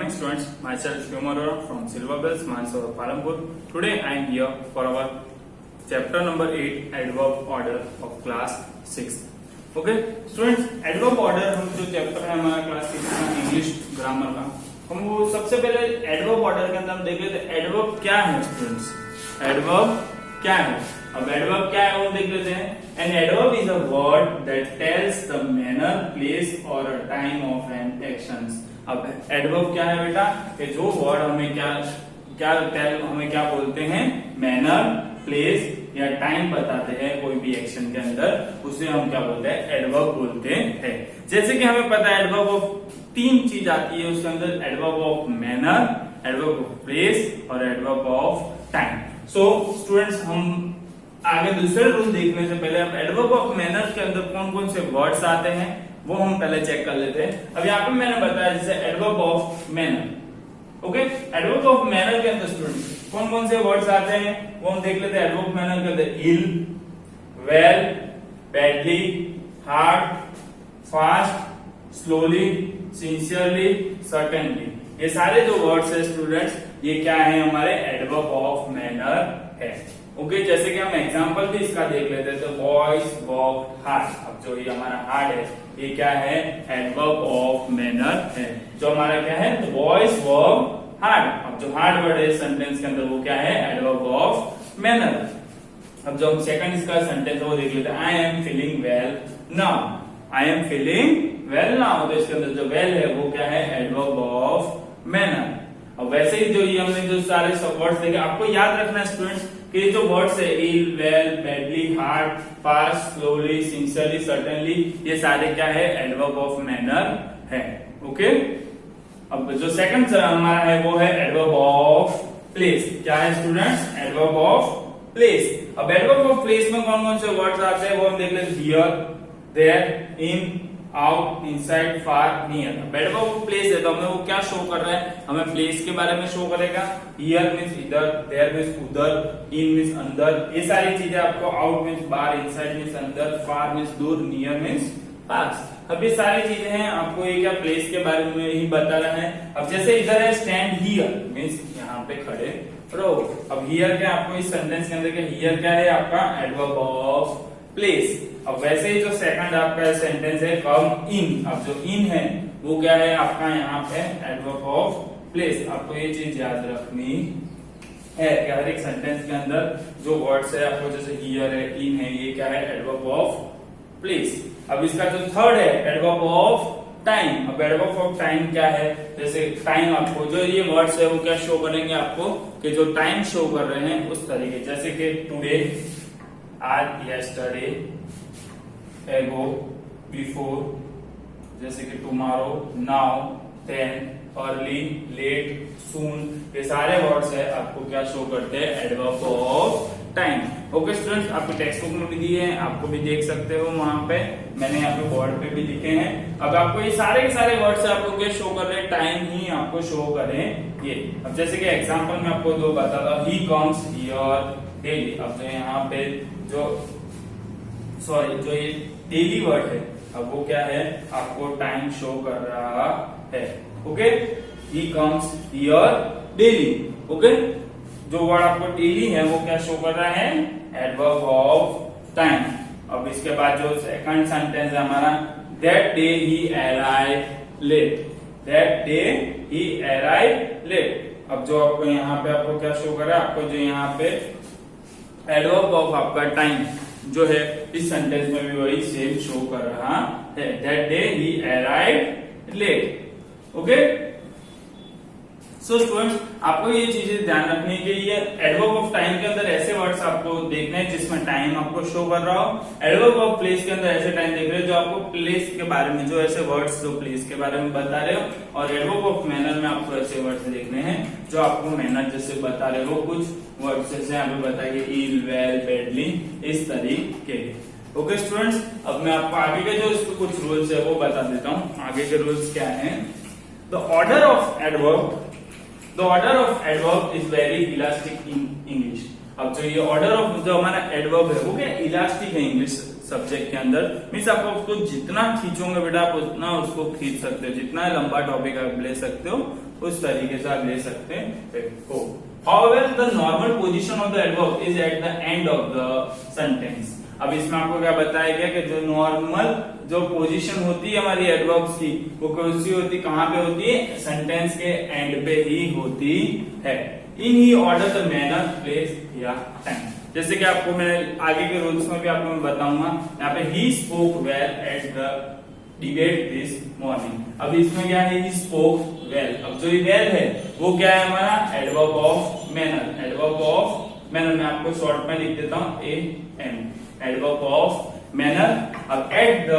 morning students, myself Kumar from Silver Bells, Mansoor, Palampur. Today I am here for our chapter number 8 adverb order of class 6. Okay students, adverb order हम जो chapter है हमारा class 6 का English grammar का, हम वो सबसे पहले एडवर्ब ऑर्डर के अंदर हम देख लेते हैं एडवर्ब क्या है स्टूडेंट्स। एडवर्ब क्या है, अब एडवर्ब क्या है वो देख लेते हैं। An adverb is a word that tells the manner, place और a time of an actions. अब एडवर्ब क्या है बेटा, कि जो वर्ड हमें हमें क्या बोलते हैं, मैनर, प्लेस या टाइम बताते हैं कोई भी एक्शन के अंदर, उसे हम क्या बोलते हैं, एडवर्ब बोलते हैं। जैसे कि हमें पता है एडवर्ब ऑफ 3 चीज आती है उसके अंदर, adverb of manner, adverb of place और adverb of time. So students, हम आगे दूसरे रूल देखने से पहले अब एडवर्ब ऑफ मैनर के अंदर कौन कौन से वर्ड्स आते हैं वो हम पहले चेक कर लेते हैं। अब यहाँ पे मैंने बताया जैसे adverb of manner, okay, adverb of manner के अंदर स्टूडेंट कौन कौन से वर्ड्स आते हैं वो हम देख लेते हैं। एडवर्ब ऑफ मैनर के अंदर ill, well, badly, hard, fast, slowly, sincerely, certainly, ये सारे जो वर्ड्स है स्टूडेंट्स, ये क्या है, हमारे एडवर्ब ऑफ मैनर है। ओके, जैसे कि हम एग्जांपल भी इसका देख लेते हैं, तो बॉयज वॉक हार्ड। अब जो ये हमारा हार्ड है ये क्या है, एडवर्ब ऑफ मैनर है। जो हमारा क्या है, बॉयज वॉक हार्ड, अब जो हार्ड वर्ड है सेंटेंस के अंदर वो क्या है, एडवर्ब ऑफ मैनर। अब जो सेकंड इसका सेंटेंस है वो देख लेते हैं, I am feeling well now. I am feeling well now, तो इसके अंदर जो वेल है वो क्या है, एडवर्ब ऑफ मैनर। अब वैसे ही जो ये हमने जो सारे वर्ड्स देखे, आपको याद रखना है स्टूडेंट्स कि जो वर्ड्स है ill, well, badly, hard, fast, slowly, sincerely, certainly, ये सारे क्या है, एडवर्ब ऑफ मैनर है। ओके, अब जो सेकंड हमारा है वो है एडवर्ब ऑफ प्लेस। क्या है स्टूडेंट्स, एडवर्ब ऑफ प्लेस। अब एडवर्ब ऑफ प्लेस में कौन कौन से वर्ड्स आते हैं वो हम देख लेते हैं, here, there, in, out, inside, far, near. Adverb of place है तो हमें वो क्या शो कर रहा है, हमें प्लेस के बारे में शो करेगा। हियर मींस इधर, देयर मींस उधर, इन मींस अंदर, ये सारी चीजें आपको, आउट मींस बाहर, इनसाइड मींस अंदर, फार मींस दूर, नियर मींस पास। अब ये सारी चीजें हैं, आपको ये क्या प्लेस के बारे में ही बता रहा है। अब जैसे इधर है स्टैंड हियर मींस यहाँ पे खड़े रहो। अब हियर क्या, आपको इस सेंटेंस के अंदर क्या, हियर क्या है आपका एडवर्ब ऑफ प्लेस। अब वैसे ही जो सेकंड आपका सेंटेंस है कम इन, अब जो इन है वो क्या है आपका यहाँ पे एडवर्ब ऑफ प्लेस। आपको ये चीज याद रखनी है कि हर एक सेंटेंस के अंदर जो वर्ड्स है, आपको जैसे हियर है, इन है, ये क्या है, एडवर्ब ऑफ प्लेस। अब इसका जो थर्ड है एडवर्ब ऑफ टाइम। अब एडवर्ब ऑफ टाइम क्या है, जैसे टाइम, आपको जो ये वर्ड्स है वो क्या शो करेंगे आपको, कि जो टाइम शो कर रहे हैं उस तरीके, जैसे कि टुडे, आज, यस्टरडे, एगो, बिफोर, जैसे कि tomorrow, now, then, early, late, soon, ये सारे वर्ड्स है आपको क्या शो करते हैं, adverb of time. Okay students, आपको टेक्स्ट बुक में भी दिए हैं, आपको भी देख सकते हो वहां पे, मैंने यहाँ पे बोर्ड पे भी लिखे हैं। अब आपको ये सारे के सारे वर्ड्स आपको क्या शो कर रहे हैं, टाइम ही आपको शो करें ये। अब जैसे कि एग्जांपल में आपको दो बताता हूँ, ही कम्स हियर डेली। अब जो यहाँ पे जो जो ये डेली वर्ड है, अब वो क्या है, आपको टाइम शो कर रहा है। Okay, he comes here daily. Okay, जो वर्ड आपको डेली है वो क्या शो कर रहा है, एडवर्ब ऑफ टाइम। अब इसके बाद जो सेकंड सेंटेंस है हमारा, that day he arrive late. That day he arrive late. अब जो आपको यहाँ पे आपको क्या शो कर रहा है, आपको जो यहाँ पे एडवर्ब ऑफ आपका टाइम जो है इस सेंटेंस में भी वही सेम शो कर रहा है, that day he arrived late. Okay, so students, आपको ये चीजें ध्यान रखनी है कि ये एडवर्ब ऑफ टाइम के अंदर ऐसे वर्ड्स आपको देखने हैं जिसमें टाइम आपको शो कर रहा हो। एडवर्ब ऑफ प्लेस के अंदर ऐसे टाइम देख रहे हो जो आपको प्लेस के बारे में, जो ऐसे वर्ड्स जो प्लेस के बारे में बता रहे हो। और एडवर्ब ऑफ मैनर में आपको ऐसे वर्ड्स देखने हैं जो आपको मैनर जैसे बता रहे हो, कुछ वर्ड्स जैसे हमें बताइए इल, वेल, बैडली, इस तरीके। ओके स्टूडेंट्स, अब मैं आपको आगे के जो इसके कुछ रूल्स है वो बता देता हूँ। आगे के रूल्स क्या है, the order of adverb, The order of adverb is very elastic in English. अब जो ये ऑर्डर ऑफ जो हमारा एडवर्ब है वो क्या इलास्टिक है इंग्लिश सब्जेक्ट के अंदर, मीन्स आप उसको जितना खींचोगे बेटा आप उतना उसको खींच सकते हो, जितना लंबा टॉपिक आप ले सकते हो उस तरीके से आप ले सकते हो। However, the normal position of the adverb is at the end of the sentence. अब इसमें आपको क्या बताया गया कि जो नॉर्मल जो पोजीशन होती है हमारी एडवर्ब्स की वो कौन-सी होती, कहाँ पे होती है, सेंटेंस के एंड पे ही होती है। इन ही ऑर्डर द मैनर, प्लेस या टाइम। जैसे कि आपको मैं आगे के रूल्स में भी आपको मैं बताऊंगा। यहाँ पे he spoke well at the debate this morning. अब इसमें क्या है, ही स्पोक वेल। अब जो वेल है वो क्या है हमारा, adverb of manner. Adverb of manner मैं आपको शॉर्ट में लिख देता हूँ AM, एडवर्ब ऑफ मैनर। अब at the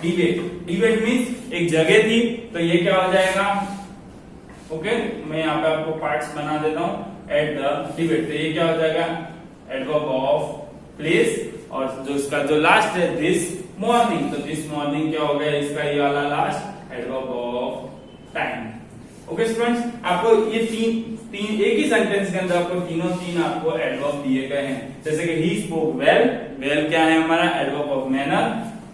debate, debate means एक जगह थी, तो ये क्या हो जाएगा, ओके मैं यहाँ पे आपको पार्ट्स बना देता हूँ। एट द डिबेट, तो ये क्या हो जाएगा, एडवर्ब ऑफ प्लेस। और जो इसका जो लास्ट है दिस मॉर्निंग, तो दिस मॉर्निंग क्या हो गया इसका ये वाला last, adverb of time. Okay students, आपको ये तीन एक ही सेंटेंस के अंदर आपको तीन आपको एडवर्ब दिए गए हैं। जैसे कि ही स्पोक वेल, वेल क्या है हमारा, एडवर्ब ऑफ मैनर।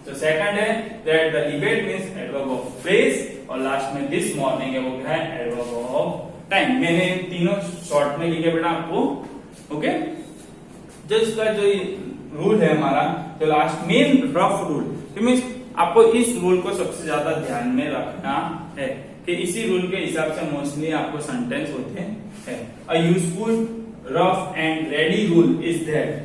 तो सेकंड है that the debate means adverb of place, और लास्ट में दिस मॉर्निंग है वो क्या है, एडवर्ब ऑफ टाइम। मैंने तीनों शॉर्ट में लिखे बेटा आपको। ओके, जो इसका जो रूल है हमारा, जो last main rough rule, means आपको इस रूल को सबसे ज्यादा ध्यान में रखना है कि इसी रूल के हिसाब से मोस्टली आपको सेंटेंस होते हैं। A useful rough and ready rule is that,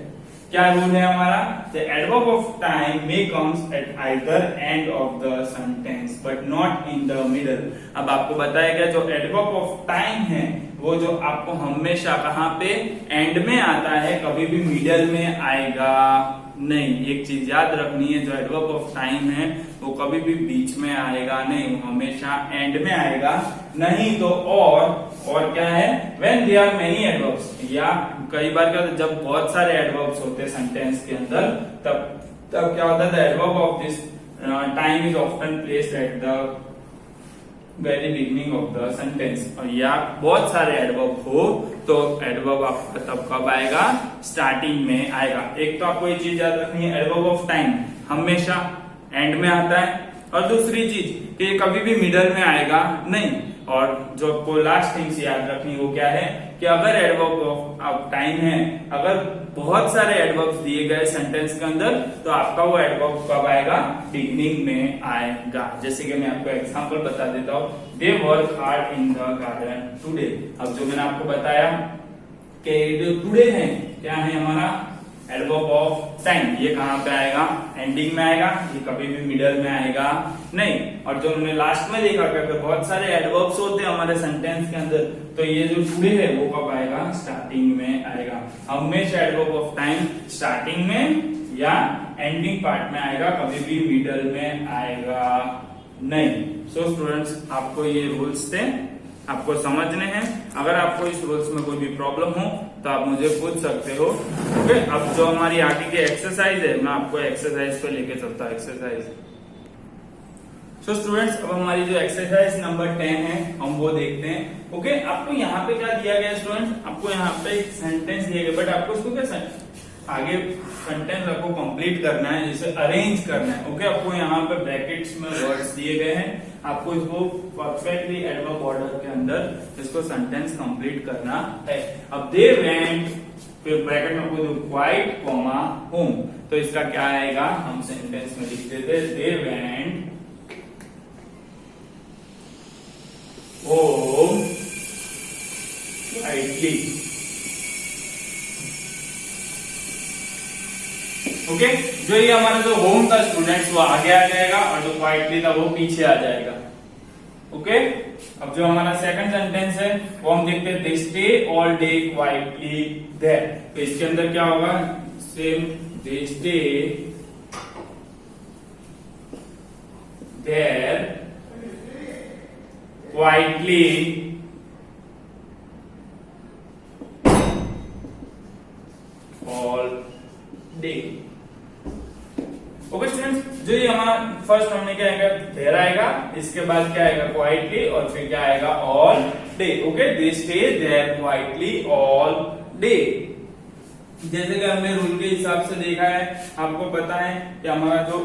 क्या रूल है हमारा, the adverb of time may comes at either end of the sentence but not in the middle. अब आपको बताया गया जो एडवर्ब ऑफ टाइम है वो जो आपको हमेशा कहाँ पे, एंड में आता है, कभी भी मिडल में आएगा नहीं। एक चीज याद रखनी है, जो एडवर्ब ऑफ टाइम है वो कभी भी बीच में आएगा नहीं, वो हमेशा एंड में आएगा। नहीं तो और क्या है, when there are many adverbs, या कई बार क्या होता है जब बहुत सारे एडवर्ब्स होते हैं सेंटेंस के अंदर, तब क्या होता है, the adverb of this time is often placed at the very beginning of the sentence. और या बहुत सारे एडवर्ब हो तो एडवर्ब आपका तब कब आएगा, स्टार्टिंग में आएगा। एक तो आपको ये चीज याद रखनी है, एडवर्ब ऑफ टाइम हमेशा एंड में आता है, और दूसरी चीज कि कभी भी मिडल में आएगा नहीं। और जो आपको लास्ट थिंग्स याद रखनी वो क्या है कि अगर एडवर्ब ऑफ टाइम है, अगर बहुत सारे एडवर्ब्स दिए गए सेंटेंस के अंदर, तो आपका वो एडवर्ब कब आएगा, बिगिनिंग में आएगा। जैसे कि मैं आपको एग्जांपल बता देता हूँ, they work hard in the garden today. अब जो मैंने आपको बताया कि जो टुडे है क्या है हमारा, एडवर्ब ऑफ टाइम, ये कहाँ पे आएगा, एंडिंग में आएगा, ये कभी भी मिडल में आएगा नहीं। और जो हमने लास्ट में देखा कि बहुत सारे एडवर्ब्स होते हैं हमारे सेंटेंस के अंदर, तो ये जो टुडे है वो कब आएगा, स्टार्टिंग में आएगा। हमेशा एडवर्ब ऑफ टाइम स्टार्टिंग में या एंडिंग पार्ट में आएगा, कभी भी मिडल में आएगा नहीं। सो स्टूडेंट्स, आपको ये रूल्स थे, आपको समझने हैं। अगर आपको इस रूल्स में कोई भी प्रॉब्लम हो तो आप मुझे पूछ सकते हो। ओके, अब जो हमारी आगे की एक्सरसाइज है, मैं आपको एक्सरसाइज पे लेके चलता हूँ। एक्सरसाइज, सो स्टूडेंट्स, अब हमारी जो एक्सरसाइज नंबर 10 है हम वो देखते हैं। ओके, आपको यहाँ पे क्या दिया गया स्टूडेंट्स, आपको यहाँ पे एक सेंटेंस दिया गया, बट आपको इसको क्या आगे सेंटेंस आपको कंप्लीट करना है, जैसे अरेंज करना है। ओके, आपको यहाँ पे ब्रैकेट्स में वर्ड्स दिए गए हैं, आपको इसको परफेक्टली एडवर्ब ऑर्डर के अंदर इसको सेंटेंस कंप्लीट करना है। अब दे वेंट, फिर ब्रैकेट में आपको क्वाइट कॉमा होम, तो इसका क्या आएगा, हम सेंटेंस में लिख देते, they went home quietly. Okay, जो ये हमारा जो होम था स्टूडेंट्स वो आगे आ जाएगा, और जो क्वाइटली था वो पीछे आ जाएगा। ओके, अब जो हमारा सेकंड सेंटेंस है वो हम देखते हैं, they stay all day quietly there. तो इसके अंदर क्या होगा, same, they stay there quietly all day. Okay students, जो ये हमारा फर्स्ट हमने क्या आएगा, देयर आएगा, इसके बाद क्या आएगा, क्वाइटली, और फिर क्या आएगा, all day. Okay, they stay there quietly all day. जैसे कि हमने रूल के हिसाब से देखा है, आपको पता है कि हमारा जो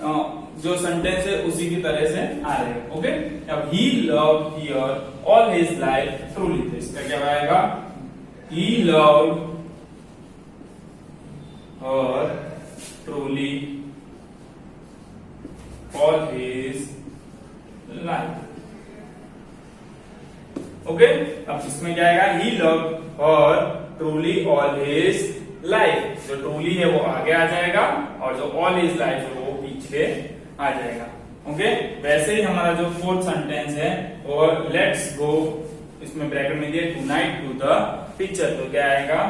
जो सेंटेंस है उसी की तरह से आ रहे हैं। ओके, अब he loved here all his life truly, तो इसका क्या आएगा, he loved her truly all his life. Okay, अब इसमें क्या आएगा, he loved her truly all his life. जो ट्रूली है वो आगे आ जाएगा और जो ऑल हिज लाइफ है वो पीछे आ जाएगा। ओके, वैसे ही हमारा जो फोर्थ सेंटेंस है वो लेट्स गो, इसमें ब्रैकेट में दिया टुनाइट टू द पिक्चर, तो क्या आएगा,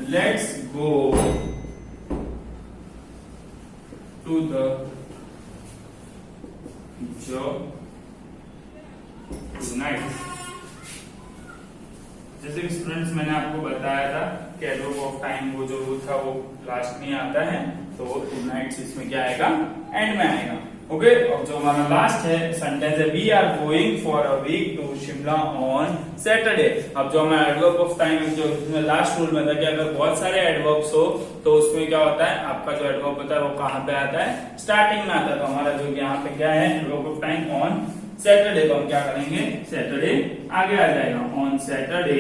let's go to the picture tonight. जैसे कि स्टूडेंट्स मैंने आपको बताया था कि एडवर्ब ऑफ टाइम वो जो था वो लास्ट में आता है, तो टू नाइट्स इसमें क्या आएगा, एंड में आएगा। ओके, अब जो हमारा लास्ट है सेंटेंस है, we are going for a week to Shimla on Saturday. अब जो हमारा एडवर्ब ऑफ टाइम जो लास्ट रूल में था कि अगर बहुत सारे एडवर्ब्स हो तो उसमें क्या होता है, आपका जो एडवर्ब होता है वो कहाँ पे आता है, स्टार्टिंग में आता है। तो हमारा जो यहाँ पे क्या है, adverb of time on Saturday, तो हम क्या करेंगे, सैटरडे आगे आ जाएगा, on Saturday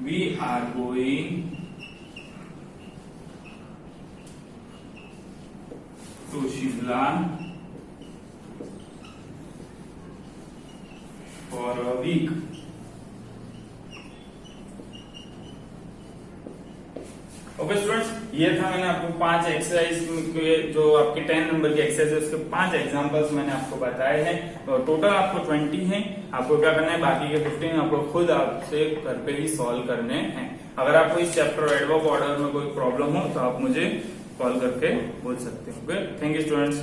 we are going to Shimla for a week. Okay students, ये था मैंने आपको 5 एक्सरसाइज के, जो आपके 10 नंबर की एक्सरसाइज है उसके 5 एग्जांपल्स मैंने आपको बताए हैं। तो टोटल आपको 20 हैं। आपको क्या करना है, बाकी के 15 आपको खुद आपसे घर पे ही सॉल्व करने हैं। अगर आपको इस चैप्टर एडवर्ब ऑर्डर में कोई प्रॉब्लम हो तो आप मुझे कॉल करके बोल सकते हो। Okay, thank you students.